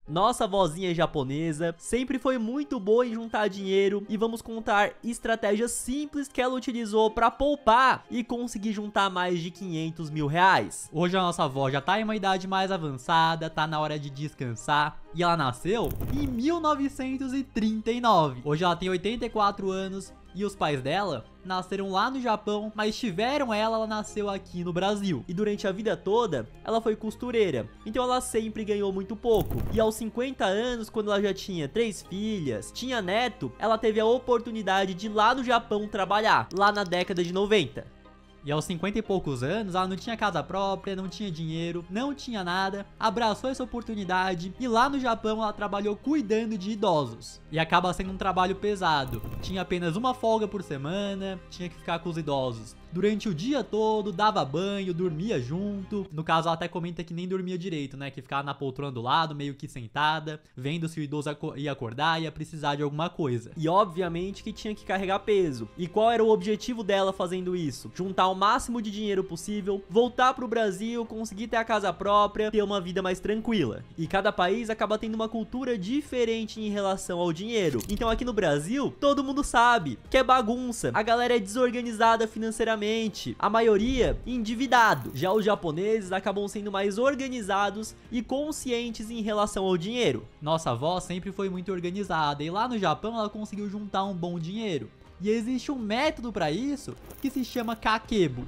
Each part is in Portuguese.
Nossa vozinha japonesa sempre foi muito boa em juntar dinheiro e vamos contar estratégias simples que ela utilizou para poupar e conseguir juntar mais de 500 mil reais. Hoje a nossa avó já tá em uma idade mais avançada, tá na hora de descansar e ela nasceu em 1939. Hoje ela tem 84 anos e os pais dela nasceram lá no Japão, mas tiveram ela nasceu aqui no Brasil. E durante a vida toda, ela foi costureira, então ela sempre ganhou muito pouco. E aos 50 anos, quando ela já tinha 3 filhas, tinha neto, ela teve a oportunidade de ir lá no Japão trabalhar, lá na década de 90. E aos 50 e poucos anos, ela não tinha casa própria, não tinha dinheiro, não tinha nada, abraçou essa oportunidade e lá no Japão ela trabalhou cuidando de idosos. E acaba sendo um trabalho pesado. Tinha apenas uma folga por semana, tinha que ficar com os idosos durante o dia todo, dava banho, dormia junto. No caso, ela até comenta que nem dormia direito, né? Que ficava na poltrona do lado, meio que sentada, vendo se o idoso ia acordar, ia precisar de alguma coisa. E obviamente que tinha que carregar peso. E qual era o objetivo dela fazendo isso? Juntar o máximo de dinheiro possível, voltar pro Brasil, conseguir ter a casa própria, ter uma vida mais tranquila. E cada país acaba tendo uma cultura diferente em relação ao dinheiro. Então aqui no Brasil, todo mundo sabe que é bagunça. A galera é desorganizada financeiramente, a maioria endividado. Já os japoneses acabam sendo mais organizados e conscientes em relação ao dinheiro. Nossa avó sempre foi muito organizada e lá no Japão ela conseguiu juntar um bom dinheiro. E existe um método para isso que se chama kakebo.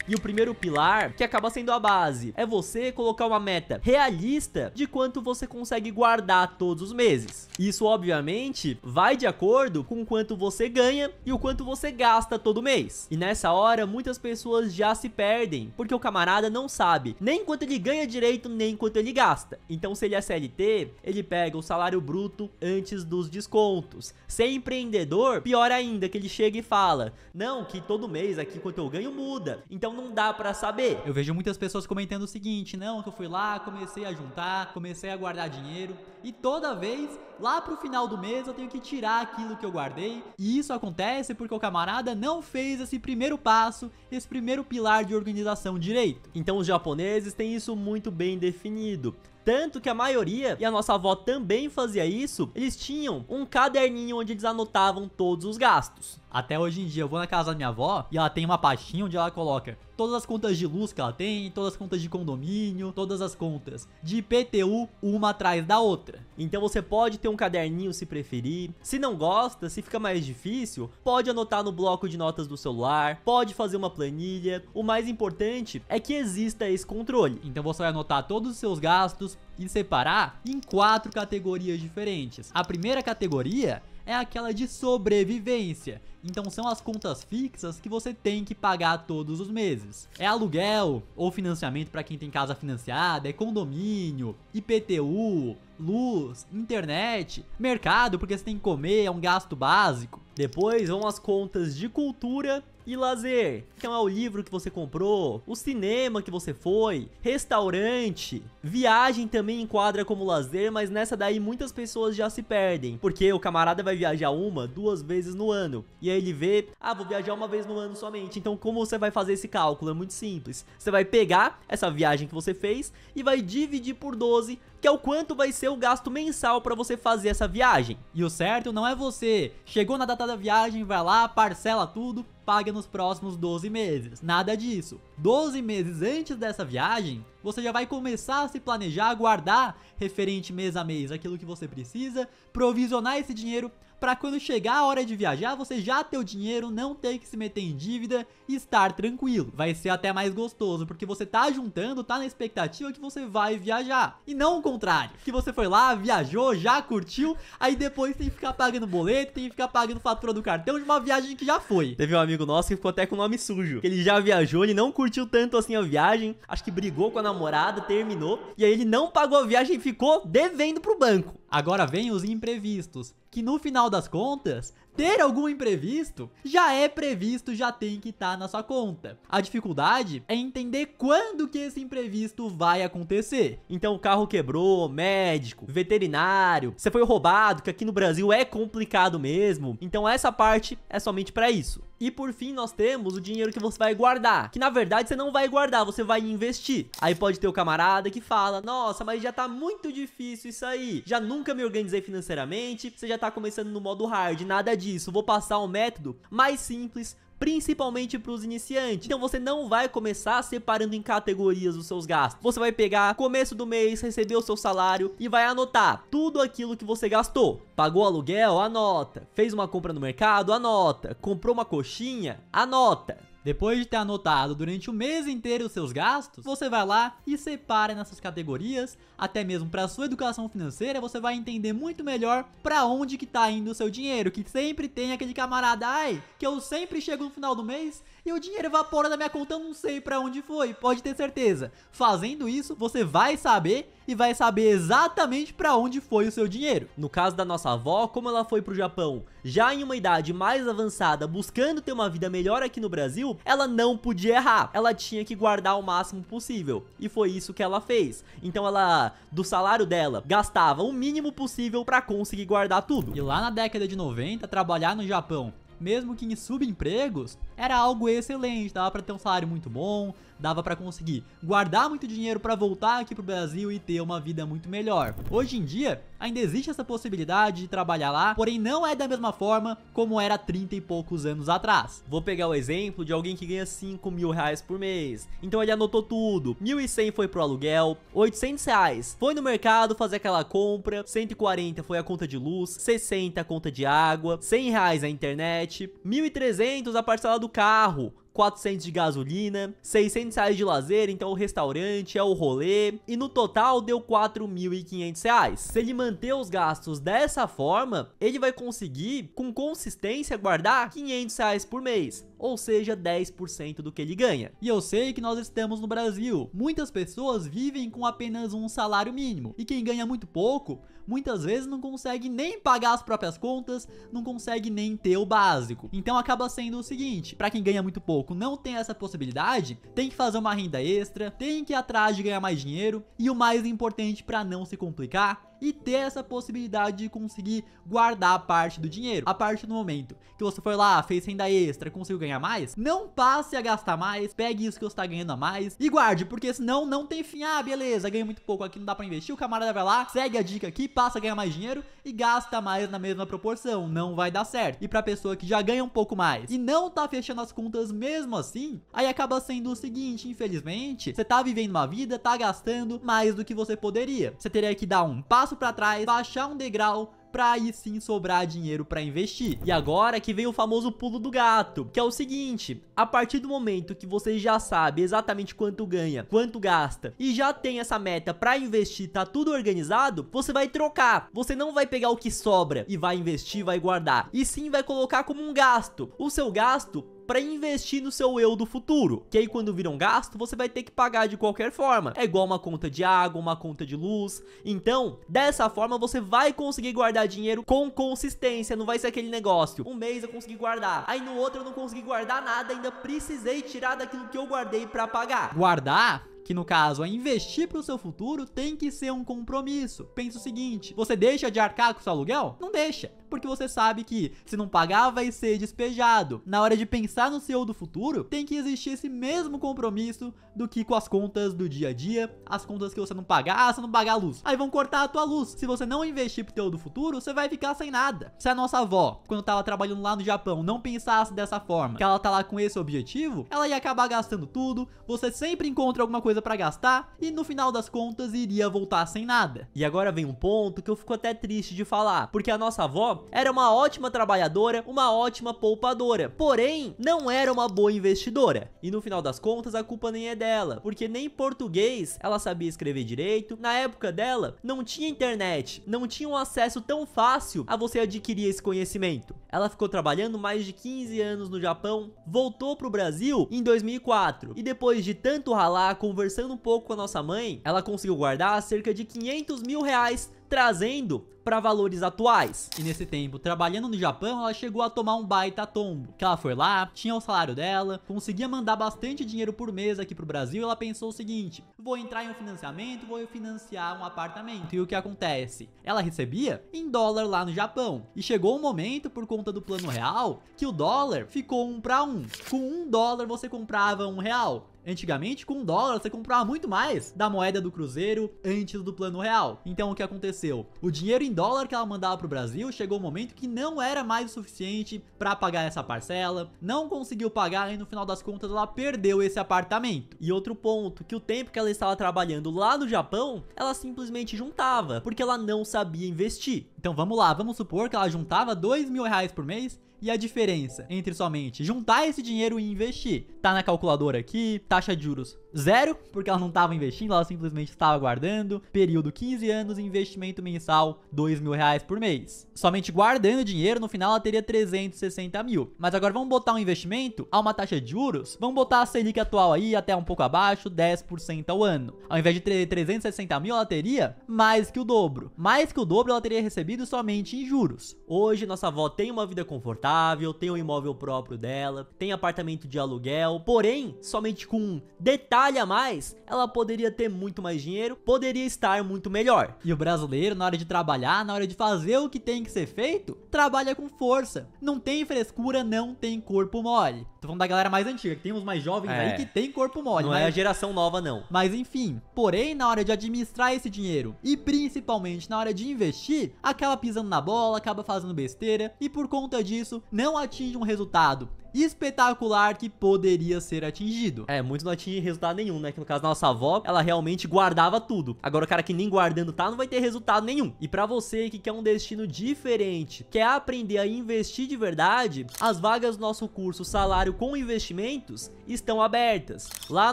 E o primeiro pilar, que acaba sendo a base, é você colocar uma meta realista de quanto você consegue guardar todos os meses. Isso, obviamente, vai de acordo com o quanto você ganha e o quanto você gasta todo mês. E nessa hora, muitas pessoas já se perdem, porque o camarada não sabe nem quanto ele ganha direito, nem quanto ele gasta. Então, se ele é CLT, ele pega o salário bruto antes dos descontos. Se é empreendedor, pior ainda, que ele chega e fala, não, que todo mês aqui quanto eu ganho muda. Então, não dá pra saber. Eu vejo muitas pessoas comentando o seguinte, não, que eu fui lá, comecei a juntar, comecei a guardar dinheiro e toda vez, lá pro final do mês, eu tenho que tirar aquilo que eu guardei. E isso acontece porque o camarada não fez esse primeiro passo, esse primeiro pilar de organização direito. Então os japoneses têm isso muito bem definido. Tanto que a maioria, e a nossa avó também fazia isso, eles tinham um caderninho onde eles anotavam todos os gastos. Até hoje em dia eu vou na casa da minha avó e ela tem uma pastinha onde ela coloca todas as contas de luz que ela tem, todas as contas de condomínio, todas as contas de IPTU, uma atrás da outra. Então você pode ter um caderninho se preferir. Se não gosta, se fica mais difícil, pode anotar no bloco de notas do celular, pode fazer uma planilha. O mais importante é que exista esse controle. Então você vai anotar todos os seus gastos e separar em 4 categorias diferentes. A primeira categoria é aquela de sobrevivência. Então são as contas fixas que você tem que pagar todos os meses. É aluguel ou financiamento para quem tem casa financiada, é condomínio, IPTU, luz, internet, mercado porque você tem que comer, é um gasto básico. Depois vão as contas de cultura e lazer, então é o livro que você comprou, o cinema que você foi, restaurante, viagem também enquadra como lazer, mas nessa daí muitas pessoas já se perdem, porque o camarada vai viajar 1, 2 vezes no ano, e aí ele vê, vou viajar uma vez no ano somente, então como você vai fazer esse cálculo? É muito simples, você vai pegar essa viagem que você fez e vai dividir por 12, que é o quanto vai ser o gasto mensal para você fazer essa viagem. E o certo não é você, chegou na data da viagem, vai lá, parcela tudo, paga nos próximos 12 meses. Nada disso. 12 meses antes dessa viagem, você já vai começar a se planejar, guardar referente mês a mês aquilo que você precisa, provisionar esse dinheiro para quando chegar a hora de viajar, você já ter o dinheiro, não ter que se meter em dívida e estar tranquilo. Vai ser até mais gostoso, porque você tá juntando, tá na expectativa que você vai viajar. E não o contrário, que você foi lá, viajou, já curtiu, aí depois tem que ficar pagando boleto, tem que ficar pagando fatura do cartão de uma viagem que já foi. Teve um amigo nosso que ficou até com o nome sujo, que ele já viajou, ele não curtiu tanto assim a viagem, acho que brigou com a namorada, terminou, e aí ele não pagou a viagem e ficou devendo pro banco. Agora vem os imprevistos, que no final das contas, ter algum imprevisto já é previsto, já tem que estar na sua conta. A dificuldade é entender quando que esse imprevisto vai acontecer. Então o carro quebrou, médico, veterinário, você foi roubado, que aqui no Brasil é complicado mesmo. Então essa parte é somente para isso. E por fim nós temos o dinheiro que você vai guardar, que na verdade você não vai guardar, você vai investir. Aí pode ter o camarada que fala: nossa, mas já tá muito difícil isso aí, já nunca me organizei financeiramente, você já tá começando no modo hard, nada disso, vou passar um método mais simples, principalmente para os iniciantes. Então você não vai começar separando em categorias os seus gastos. Você vai pegar começo do mês, receber o seu salário e vai anotar tudo aquilo que você gastou. Pagou aluguel? Anota. Fez uma compra no mercado? Anota. Comprou uma coxinha? Anota. Depois de ter anotado durante o mês inteiro os seus gastos, você vai lá e separa nessas categorias, até mesmo para sua educação financeira, você vai entender muito melhor para onde que tá indo o seu dinheiro, que sempre tem aquele camarada: ai, que eu sempre chego no final do mês e o dinheiro evapora da minha conta, eu não sei para onde foi. Pode ter certeza, fazendo isso, você vai saber e vai saber exatamente para onde foi o seu dinheiro. No caso da nossa avó, como ela foi pro Japão já em uma idade mais avançada, buscando ter uma vida melhor aqui no Brasil, ela não podia errar, ela tinha que guardar o máximo possível, e foi isso que ela fez. Então ela, do salário dela, gastava o mínimo possível para conseguir guardar tudo. E lá na década de 90, trabalhar no Japão, mesmo que em subempregos, era algo excelente, dava pra ter um salário muito bom, dava pra conseguir guardar muito dinheiro pra voltar aqui pro Brasil e ter uma vida muito melhor. Hoje em dia, ainda existe essa possibilidade de trabalhar lá, porém não é da mesma forma como era 30 e poucos anos atrás. Vou pegar o exemplo de alguém que ganha 5 mil reais por mês. Então ele anotou tudo, 1.100 foi pro aluguel, 800 reais foi no mercado fazer aquela compra, 140 foi a conta de luz, 60 a conta de água, 100 reais a internet, 1.300 a parcela do carro, 400 de gasolina, 600 reais de lazer, então o restaurante, é o rolê, e no total deu 4.500 reais. Se ele manter os gastos dessa forma, ele vai conseguir, com consistência, guardar 500 reais por mês, ou seja, 10% do que ele ganha. E eu sei que nós estamos no Brasil, muitas pessoas vivem com apenas um salário mínimo, e quem ganha muito pouco, muitas vezes não consegue nem pagar as próprias contas, não consegue nem ter o básico. Então acaba sendo o seguinte: para quem ganha muito pouco, não tem essa possibilidade, tem que fazer uma renda extra, tem que ir atrás de ganhar mais dinheiro, e o mais importante, para não se complicar e ter essa possibilidade de conseguir guardar parte do dinheiro. A partir do momento que você for lá, fez renda extra, conseguiu ganhar mais, não passe a gastar mais, pegue isso que você tá ganhando a mais e guarde, porque senão não tem fim. Ah, beleza, ganha muito pouco aqui, não dá pra investir, o camarada vai lá, segue a dica aqui, passa a ganhar mais dinheiro e gasta mais na mesma proporção, não vai dar certo. E pra pessoa que já ganha um pouco mais e não tá fechando as contas mesmo assim, aí acaba sendo o seguinte: infelizmente, você tá vivendo uma vida, tá gastando mais do que você poderia. Você teria que dar um passo pra trás, baixar um degrau, pra aí sim sobrar dinheiro pra investir. E agora que vem o famoso pulo do gato, que é o seguinte: a partir do momento que você já sabe exatamente quanto ganha, quanto gasta e já tem essa meta pra investir, tá tudo organizado, você vai trocar. Você não vai pegar o que sobra e vai investir, vai guardar, e sim vai colocar como um gasto. O seu gasto para investir no seu eu do futuro, que aí quando vira um gasto, você vai ter que pagar de qualquer forma. É igual uma conta de água, uma conta de luz. Então, dessa forma você vai conseguir guardar dinheiro com consistência, não vai ser aquele negócio: um mês eu consegui guardar, aí no outro eu não consegui guardar nada, ainda precisei tirar daquilo que eu guardei para pagar. Guardar, que no caso é investir para o seu futuro, tem que ser um compromisso. Pensa o seguinte: você deixa de arcar com o seu aluguel? Não deixa, porque você sabe que se não pagar vai ser despejado. Na hora de pensar no seu do futuro, tem que existir esse mesmo compromisso do que com as contas do dia a dia, as contas que você não pagar, você não pagar a luz, aí vão cortar a tua luz. Se você não investir pro teu do futuro, você vai ficar sem nada. Se a nossa avó, quando tava trabalhando lá no Japão, não pensasse dessa forma, que ela tá lá com esse objetivo, ela ia acabar gastando tudo, você sempre encontra alguma coisa pra gastar e no final das contas iria voltar sem nada. E agora vem um ponto que eu fico até triste de falar, porque a nossa avó era uma ótima trabalhadora, uma ótima poupadora, porém não era uma boa investidora. E no final das contas a culpa nem é dela, porque nem português ela sabia escrever direito. Na época dela não tinha internet, não tinha um acesso tão fácil a você adquirir esse conhecimento. Ela ficou trabalhando mais de 15 anos no Japão, voltou pro Brasil em 2004 e depois de tanto ralar, conversando um pouco com a nossa mãe, ela conseguiu guardar cerca de 500 mil reais, trazendo para valores atuais. E nesse tempo, trabalhando no Japão, ela chegou a tomar um baita tombo. Que ela foi lá, tinha o salário dela, conseguia mandar bastante dinheiro por mês aqui pro Brasil, e ela pensou o seguinte: vou entrar em um financiamento, vou financiar um apartamento. E o que acontece? Ela recebia em dólar lá no Japão. E chegou um momento, por conta do plano real, que o dólar ficou 1 para 1. Com $1 você comprava R$1. Antigamente, com $1, você comprava muito mais da moeda do cruzeiro antes do plano real. Então, o que aconteceu? O dinheiro em dólar que ela mandava pro Brasil chegou um momento que não era mais o suficiente para pagar essa parcela, não conseguiu pagar e no final das contas ela perdeu esse apartamento. E outro ponto, que o tempo que ela estava trabalhando lá no Japão, ela simplesmente juntava, porque ela não sabia investir. Então vamos lá, vamos supor que ela juntava R$2.000 por mês. E a diferença entre somente juntar esse dinheiro e investir? Tá na calculadora aqui, taxa de juros 0, porque ela não estava investindo, ela simplesmente estava guardando. Período 15 anos, investimento mensal R$2.000 por mês. Somente guardando dinheiro, no final ela teria 360 mil. Mas agora vamos botar um investimento a uma taxa de juros, vamos botar a Selic atual aí até um pouco abaixo, 10% ao ano. Ao invés de ter 360 mil, ela teria mais que o dobro. Mais que o dobro ela teria recebido somente em juros. Hoje nossa avó tem uma vida confortável, tem um imóvel próprio dela, tem apartamento de aluguel, porém, somente com um detalhe a mais, ela poderia ter muito mais dinheiro, poderia estar muito melhor. E o brasileiro, na hora de trabalhar, na hora de fazer o que tem que ser feito, trabalha com força. Não tem frescura, não tem corpo mole. Tô falando da galera mais antiga, que tem uns mais jovens aí que tem corpo mole. Não é a geração nova, não. Mas enfim, porém, na hora de administrar esse dinheiro e principalmente na hora de investir, acaba pisando na bola, acaba fazendo besteira e por conta disso não atinge um resultado espetacular que poderia ser atingido. Muitos não atingem resultado nenhum, né? Que no caso da nossa avó, ela realmente guardava tudo. Agora o cara que nem guardando tá, não vai ter resultado nenhum. E pra você que quer um destino diferente, quer aprender a investir de verdade, as vagas do nosso curso Salário com Investimentos estão abertas. Lá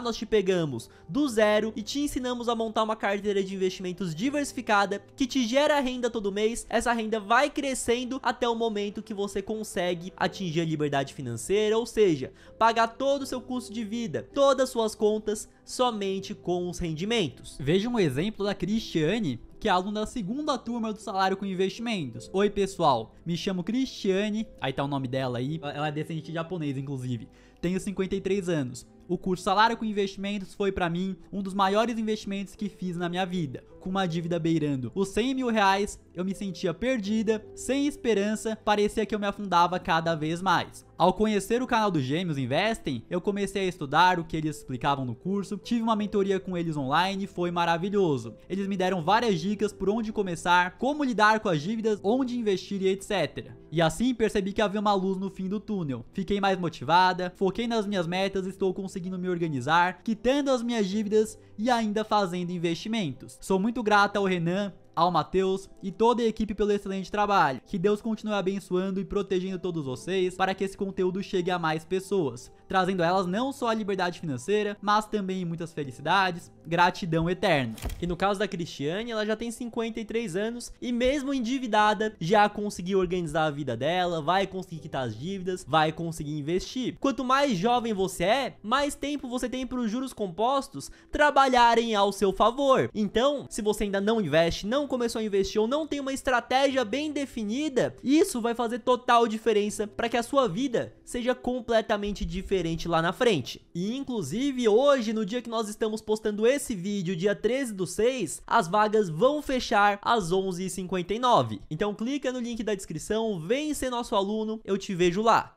nós te pegamos do zero e te ensinamos a montar uma carteira de investimentos diversificada que te gera renda todo mês. Essa renda vai crescendo até o momento que você consegue atingir a liberdade financeira, ou seja, pagar todo o seu custo de vida, todas as suas contas, somente com os rendimentos. Veja um exemplo da Cristiane, que é aluna da segunda turma do Salário com Investimentos. Oi pessoal, me chamo Cristiane, aí tá o nome dela aí, ela é descendente de japonês inclusive, tenho 53 anos. O curso Salário com Investimentos foi pra mim um dos maiores investimentos que fiz na minha vida. Com uma dívida beirando os 100 mil reais, eu me sentia perdida, sem esperança, parecia que eu me afundava cada vez mais. Ao conhecer o canal dos Gêmeos Investem, eu comecei a estudar o que eles explicavam no curso, tive uma mentoria com eles online, foi maravilhoso. Eles me deram várias dicas por onde começar, como lidar com as dívidas, onde investir e etc. E assim percebi que havia uma luz no fim do túnel. Fiquei mais motivada, foquei nas minhas metas, estou conseguindo me organizar, quitando as minhas dívidas e ainda fazendo investimentos. Sou muito grata ao Renan, ao Matheus e toda a equipe pelo excelente trabalho. Que Deus continue abençoando e protegendo todos vocês para que esse conteúdo chegue a mais pessoas, trazendo a elas não só a liberdade financeira, mas também muitas felicidades, gratidão eterna. E no caso da Cristiane, ela já tem 53 anos e mesmo endividada, já conseguiu organizar a vida dela, vai conseguir quitar as dívidas, vai conseguir investir. Quanto mais jovem você é, mais tempo você tem para os juros compostos trabalharem ao seu favor. Então, se você ainda não investe, não começou a investir ou não tem uma estratégia bem definida, isso vai fazer total diferença para que a sua vida seja completamente diferente lá na frente. E inclusive hoje, no dia que nós estamos postando esse vídeo, dia 13/6, as vagas vão fechar às 11h59. Então clica no link da descrição, vem ser nosso aluno, eu te vejo lá.